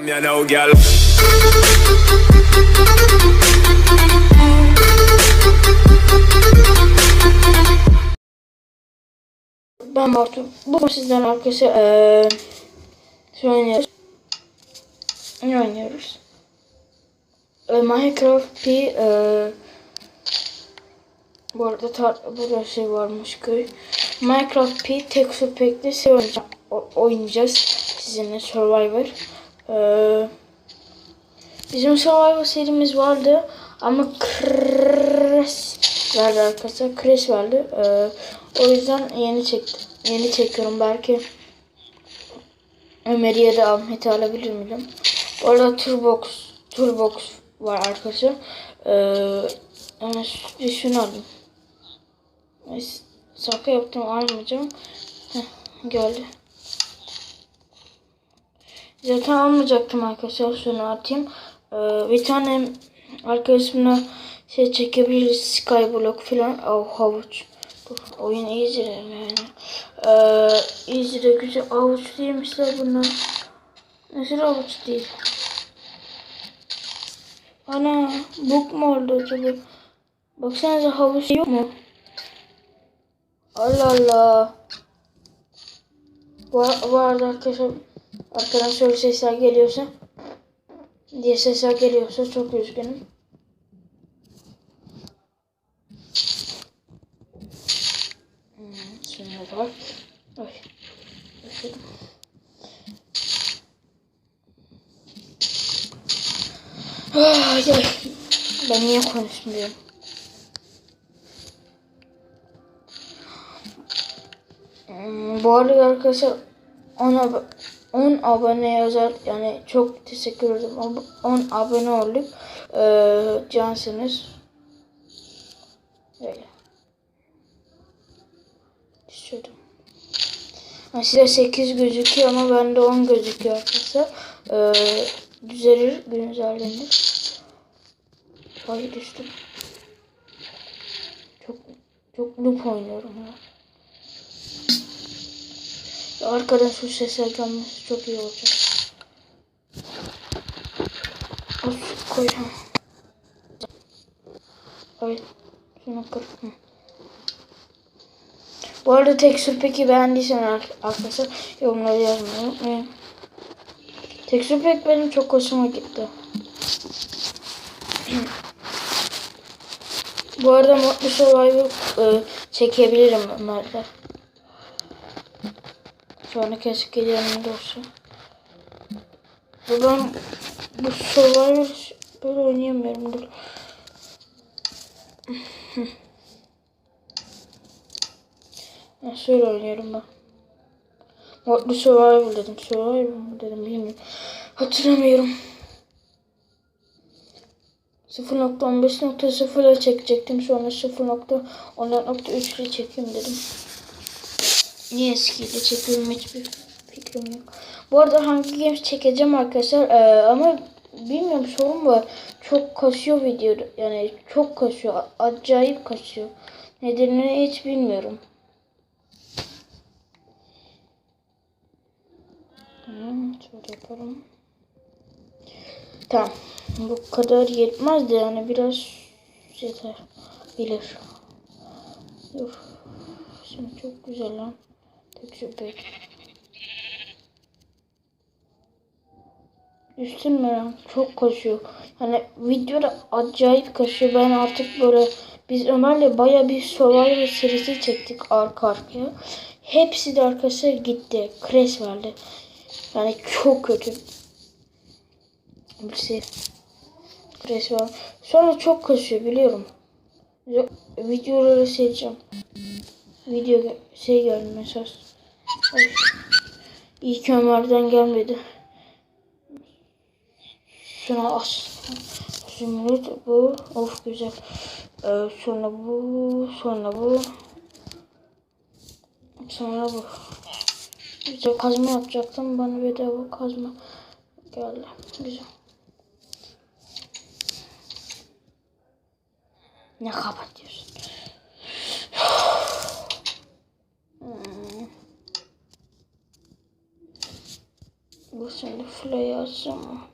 You know, girl. Ben Bartu. Bugün sizden arkadaşlar oynuyoruz. Ne oynuyoruz? Minecraft bir bu arada burada şey varmış köy. Minecraft bir texture pack'te şey oynayacağız sizinle Survivor. Bizim Survivor serimiz vardı ama crash vardı arkadaşlar. Crash vardı. O yüzden yeni çekiyorum. Belki Ömer'i ya da Ahmet'i alabilir miyim? Orada Turbox var arkadaşlar. Ama şunu alayım. Şaka yaptım, almayacağım. Geldi. Zaten almayacaktım arkadaşlar. Şunu atayım. Bir tane arkadaşımla şey çekebiliriz. Skyblock falan. Havuç. Oyun easy yani. Easy de güzel. Havuç değilmişler bunlar. Nasıl havuç değil? Ana bug mu oldu acaba? Baksanıza havuç yok mu? Allah Allah. Bu arada arkadaşlar arkadan şöyle sesler geliyorsa çok üzgünüm. Şimdi var. Ay. Ben niye konuşmuyorum? Bu arada arkadaşlar 10 abone özel, yani çok teşekkür ederim. 10 abone olduk. Cansınız. Böyle. Şuradan. Size 8 gözüküyor ama bende 10 gözüküyor arkadaşlar. Düzelir, güncellenir. Hayır düştüm. Çok noob oynuyorum ya. Arkadan şu sesler gelmesi çok iyi olacak. Koyacağım. Evet. Şunu kır. Bu arada texture pack'i beğendiyseniz arkadaşlar yorumlara yazmayı unutmayın. Texture pack benim çok hoşuma gitti. Bu arada Modlu Survivor çekebilirim onlarda. Sonra keşke yanımda olsun. Ben bu Survivor böyle oynayamıyorum. Dur. Şöyle oynuyorum ben. Modlu Survivor dedim. Survivor mu dedim bilmiyorum. Hatırlamıyorum. 0.15.0'a çekecektim. Sonra 0.14.3'e çekeyim dedim. Niye eskiyle çekiyorum hiçbir fikrim yok. Bu arada hangi games çekeceğim arkadaşlar ama bilmiyorum, sorun var. Çok kasıyor video, yani çok kasıyor, acayip kasıyor. Nedenini hiç bilmiyorum. Şöyle yapalım. Tamam. Bu kadar yetmez de yani biraz yeter. Bilir. Dur. Şimdi çok güzel lan. Tecrübe. Üstün merak çok kasıyor. Yani videoda acayip kasıyor. Ben artık böyle, biz Ömer'le baya bir Survivor serisi çektik arka arkaya. Hepsi de arkadaşlar gitti. Crash verdi. Yani çok kötü. Bir şey. Crash var. Sonra çok kasıyor biliyorum. Videoları sileceğim. Video şey geldi mesaj. İyi ki Ömer'den gelmedi. Şuna as. Şimdi bu. Of güzel. Sonra bu. Sonra bu. Sonra bu. Güzel kazma yapacaktım. Bana bedava kazma geldi. Güzel. Ne kapatıyorsun? Bu şimdi fly alsam.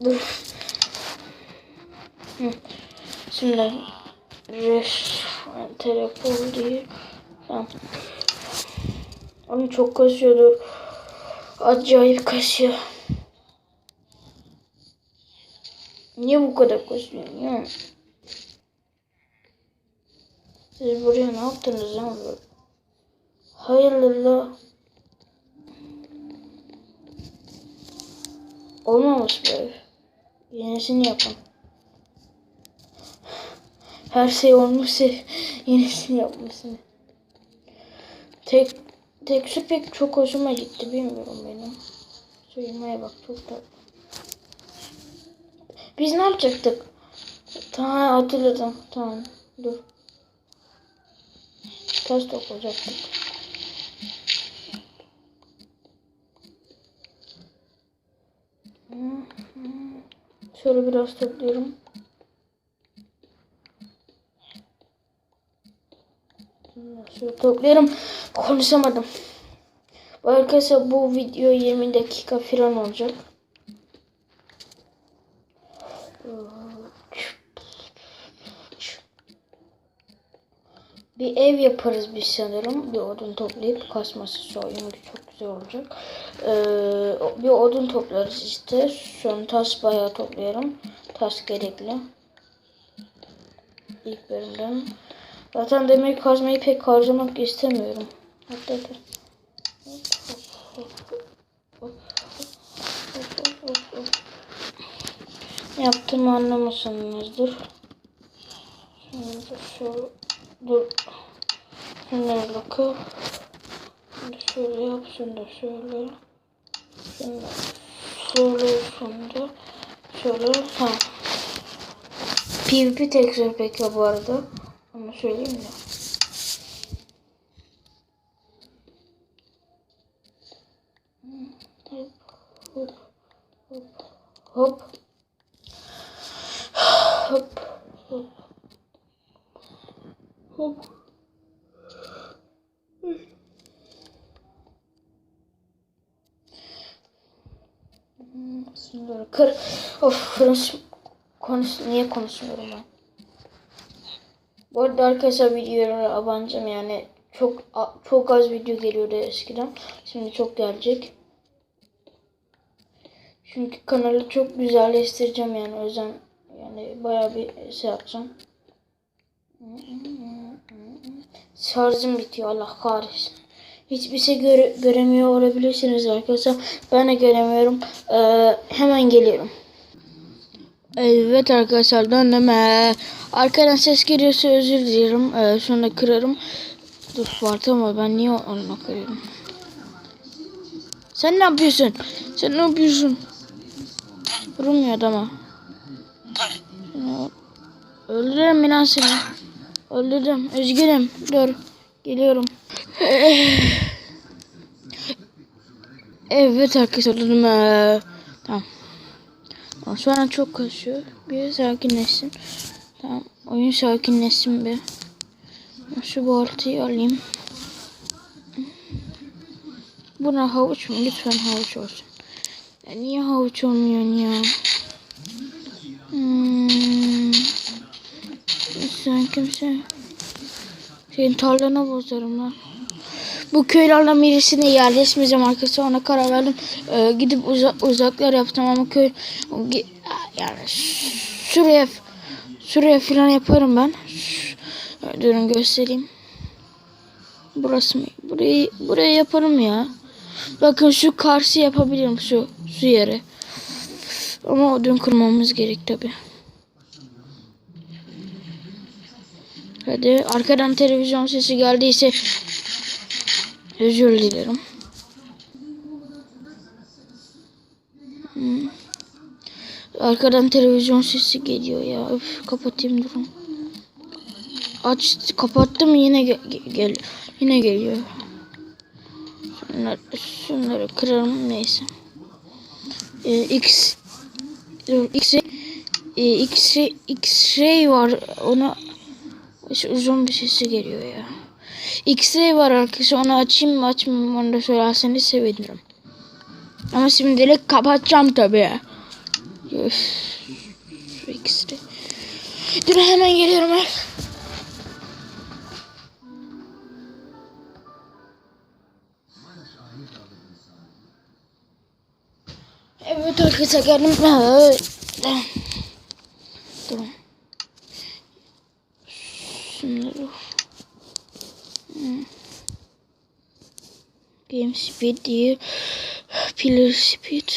Dur. Şimdi telefon değil. Tamam. Onu çok kasıyordur. Acayip kasıyor. Niye bu kadar kasıyor? Niye? Siz buraya ne yaptınız ya? Hayırdır la? Olmamış böyle. Yenisini yapın. Her şey olmuşsa yenisini yapmasını. Tek su pek çok hoşuma gitti. Bilmiyorum benim. Soyunmaya bak çok da. Biz ne yapacaktık? Tamam hatırladım. Tamam dur. Taş toplayacaktık. Şöyle biraz topluyorum. Şöyle topluyorum. Konuşamadım. Arkadaşlar bu video 20 dakika falan olacak. Bir ev yaparız biz sanırım. Bir odun toplayıp kasması soyunu çok güzel olacak. Bir odun toplarız işte. Sonra taş bayağı toplayalım. Taş gerekli. İlk bölümden. Zaten demir kazmayı pek harcamak istemiyorum. Hatta yaptığımı anlamışsınızdır. Şimdi şu dur. Şunları bakıp şöyle yap, şunu da şöyle. Şunu da şöyle, şunu da şöyle. Tamam. PvP tekrar bekle bu arada. Onu söyleyeyim de. Hop. Hop. Hop. Hop. Hop. Şunları kır. Of niye konuşmuyorum ben? Bu arada arkadaşlar videolara abanacağım yani çok az video geliyordu eskiden. Şimdi çok gelecek. Çünkü kanalı çok güzelleştireceğim yani o yüzden yani bayağı bir şey yapacağım. Şarjım bitiyor Allah kahretsin. Hiçbir şey göremiyor olabilirsiniz arkadaşlar. Ben de göremiyorum. Hemen geliyorum. Evet arkadaşlar döndüm. Arkadan ses geliyorsa özür dilerim. Sonra kırarım. Dur vardı ama ben niye onu kırıyorum? Sen ne yapıyorsun? Sen ne yapıyorsun? Vurmuyor adama. Öldürürüm lan seni. Öldürdüm. Üzgünüm. Dur. Geliyorum. Evet arkadaşlar öldürdüm. Tamam. Şu an çok kasıyor. Bir sakinleşsin. Tamam. Oyun sakinleşsin bir. Şu baltayı alayım. Buna havuç mu? Lütfen havuç olsun. Ya niye havuç olmuyor ya? Sen kimse. Senin tarlana bozarım lan. Bu köylerden birisine yerleşmeyeceğim arkadaşlar. Ona karar verdim. Gidip uzaklar yaptım ama köy yani şuraya falan yaparım ben. Durun göstereyim. Burası mı? Buraya yaparım ya. Bakın şu karşı yapabilirim şu yere. Ama odun kırmamız gerek tabi. Hadi arkadan televizyon sesi geldiyse özür dilerim. Arkadan televizyon sesi geliyor ya. Öf, kapatayım durun. Kapattım yine yine geliyor. Şunları kırarım neyse. X-ray var ona İşte uzun bir sesi geliyor ya. X-ray var arkadaşlar. Onu açayım mı açmayayım mı onu da söylerseniz sevinirim. Ama şimdilik kapatacağım tabii. X-ray. Dur hemen geliyorum. Evet arkadaşlar geldim. Tamam. Şunları. Game speed değil. Pillar speed.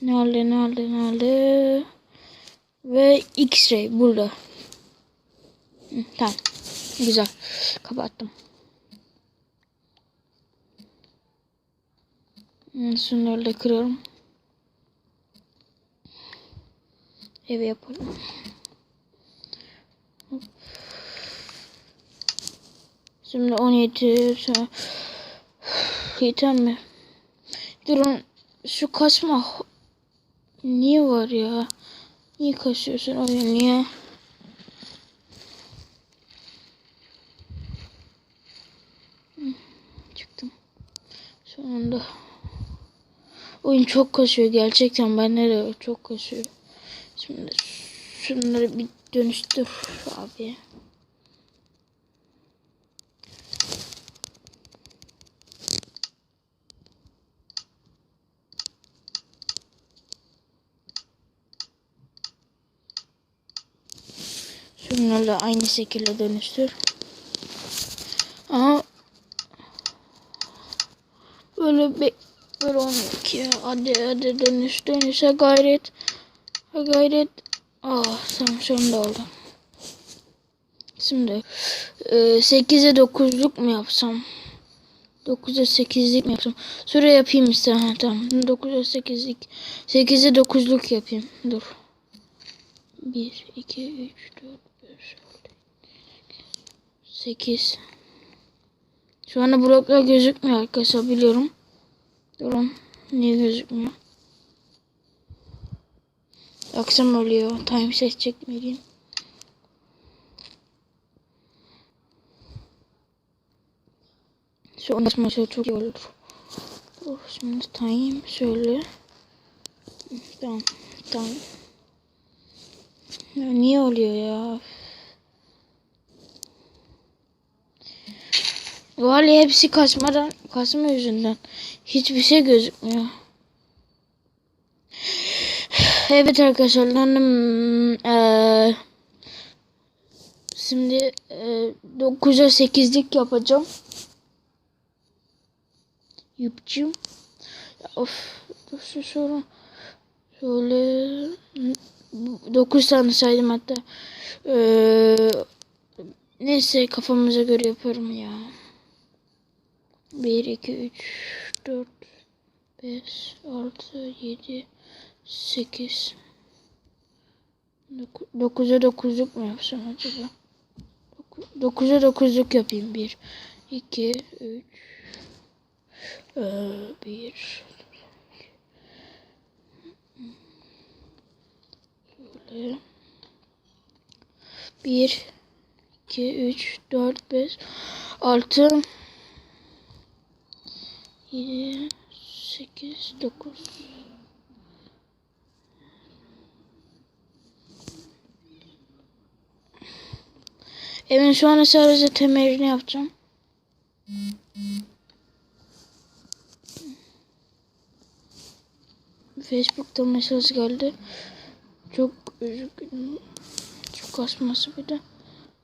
Nerede? Ve X-ray burada. Tamam. Güzel. Kapattım. Şunları da kırıyorum. Ev yapalım. Şimdi 17 sonra yeter mi? Durun şu kasma niye var ya? Niye kasıyorsun oyun niye? Çıktım. Sonunda. Oyun çok kasıyor gerçekten bende de çok kasıyor. Şimdi şunları bir dönüştür abi. Şunlarla aynı şekilde dönüştür. Ama böyle olmuyor ki ya. Hadi dönüşe gayret. Tamam sonunda oldu. Şimdi 8'e 9'luk mu yapsam? 9'a 8'lik mi yapsam? Süre yapayım işte. Tamam. 9'a 8'lik. 8'e 9'luk yapayım. Dur. 1, 2, 3, 4, 5, 6, 8. Şu anda bloklar gözükmüyor arkadaşlar biliyorum. Durun. Niye gözükmüyor? Akşam oluyor. Time set çekmeliyim. Şu anlatması çok iyi olur. Şimdi time şöyle. Tamam. Ya niye oluyor ya? Vallahi hepsi kasma yüzünden. Hiçbir şey gözükmüyor. Evet arkadaşlar şimdi 9'a 8'lik yapacağım. Yapacağım. Dur sonra şöyle 9 tane saydım hatta. Neyse kafamıza göre yaparım ya. 1, 2, 3, 4, 5, 6, 7, 8. 9'a 9'luk mu yapsam acaba? 9'a 9'luk yapayım. 1, 2, 3, 1. Şöyle. 1, 2, 3, 4, 5, 6, 7, 8, 9. Evet şu an sadece temelini yapacağım. Facebook'ta mesaj geldi. Çok üzgünüm. Çok kasması bir de.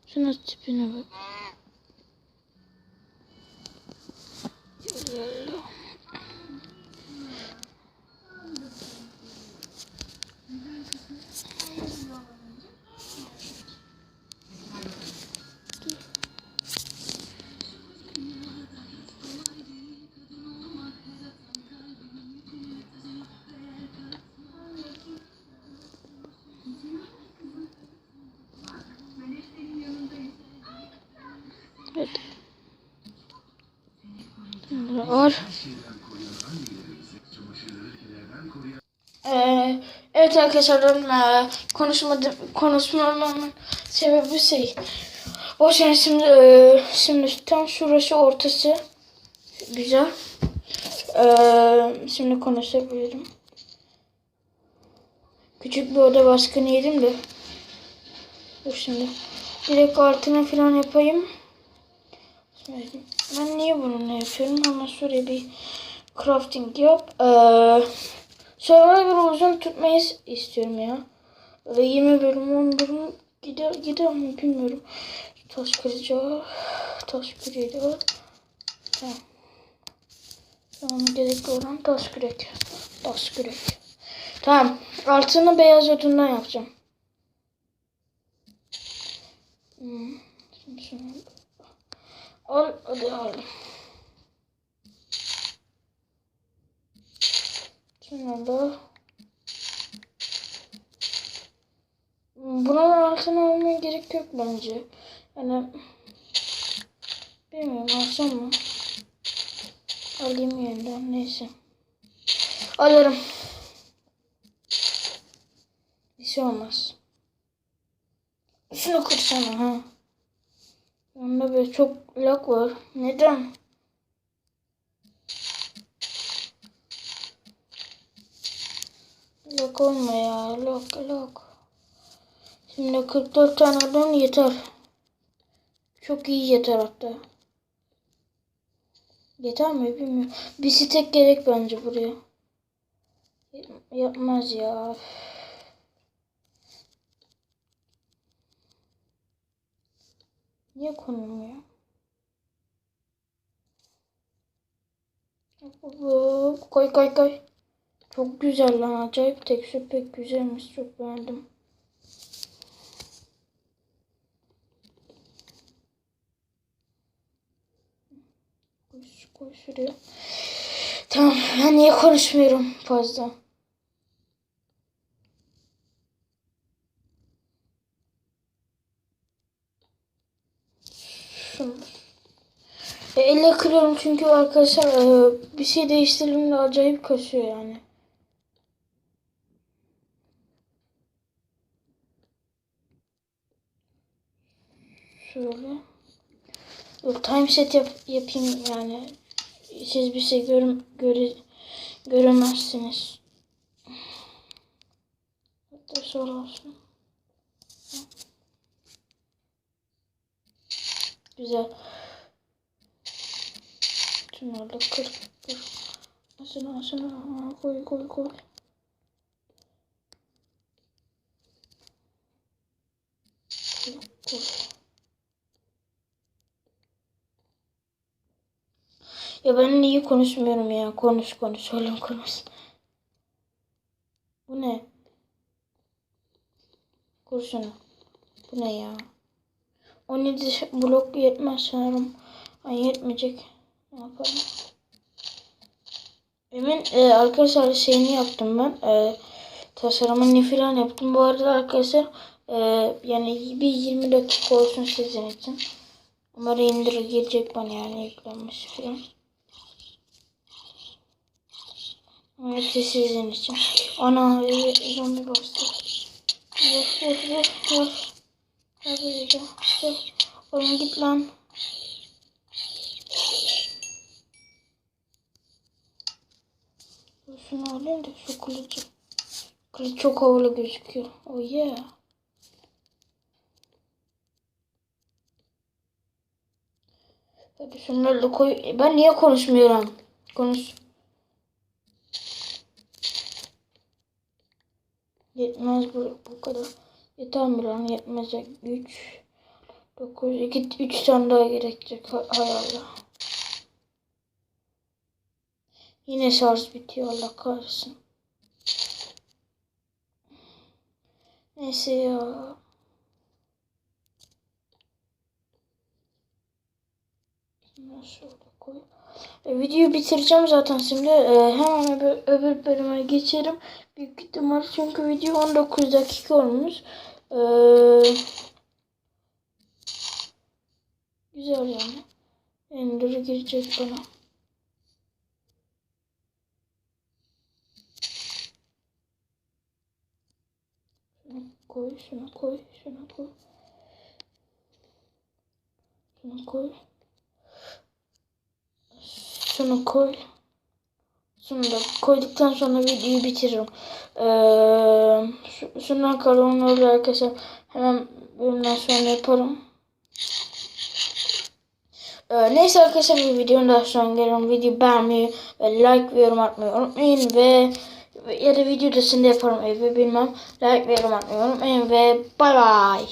Şuna tipine bak. Evet. Var. Evet arkadaşlar konuşmamın sebebi o şey şimdi tam şurası ortası güzel. Şimdi konuşabilirim. Küçük bir oda baskını yedim de. Dur şimdi. Direkt altına falan yapayım. Ben niye bununla yapıyorum? Ama şöyle bir crafting yap. Survivor uzun tutmayı istiyorum ya. Ve 20 bölüm 10 bölüm gider mi bilmiyorum. Taş kırıcı. Taş küreği var. Tamam. Tamam, gerekli olan taş kürek. Taş kürek. Tamam. Altını beyaz odundan yapacağım. Şimdi şunu hadi al. Şunu da. Bunun altına almaya gerek yok bence. Yani bilmiyorum, alsam mı? Alayım yeniden, neyse. Alırım. Bir şey olmaz. Şunu kırsana ha. Onda böyle çok lag var. Neden? Lag olma ya. Lag. Şimdi 44 tane adam yeter. Çok iyi yeter hatta. Yeter mi bilmiyorum. Bir stek gerek bence buraya. Yapmaz ya. Niye konulmuyor? Koy. Çok güzel lan. Acayip tekstür pek güzelmiş. Çok beğendim. Koy şuraya. Tamam. Ben niye konuşmuyorum fazla? Şunu. Elle kırıyorum çünkü arkadaşlar bir şey değiştirdiğimde acayip kasıyor yani. Şöyle. Yok, time set yapayım yani. Siz bir şey göremezsiniz. Hatta sonra olsun. Güzel. Şunları da kır. Aslında koy. Koy. Ya ben niye konuşmuyorum ya? Konuş. Oğlum konuş. Bu ne? Kurşunu. Bu ne ya? 17 blok yetmez sanırım. Ay, yetmeyecek. Ne yapalım? Arkadaşlar şeyini yaptım ben. Tasarımını falan yaptım. Bu arada arkadaşlar yani bir 20 dakika olsun sizin için. Ama render gelecek bana yani yüklenmesi falan. Hepsi sizin için. Ana zombi bastı. Vur. Hadi oğlum git lan. Şunu alayım da şu kılıcı. Kılıç çok havalı gözüküyor. Oh yeah. Hadi şunları da koy. Ben niye konuşmuyorum? Konuş. Yetmez bu kadar. Yeter mi lan? Yetmeyecek. 3 9 2 3 tane daha gerekecek. Hay Allah. Yine şarj bitiyor, Allah kahretsin. Neyse ya. Şöyle koy. Videoyu bitireceğim zaten şimdi. Hemen öbür bölüme geçerim. Büyük ihtimal çünkü video 19 dakika olmuş. Güzel yani. Ender girecek bana. Şunu koy. Şunu koy. Şunu da koyduktan sonra videoyu bitiririm. Şundan kalan olur arkadaşlar. Hemen bölümden sonra yaparım. Neyse arkadaşlar, bu videonun daha sonra geliyorum. Videoyu beğenmeyi ve like ve yorum atmayı unutmayın ve ya da video dışında yaparım evi bilmem. Like ve yorum atmayı unutmayın ve bay bay.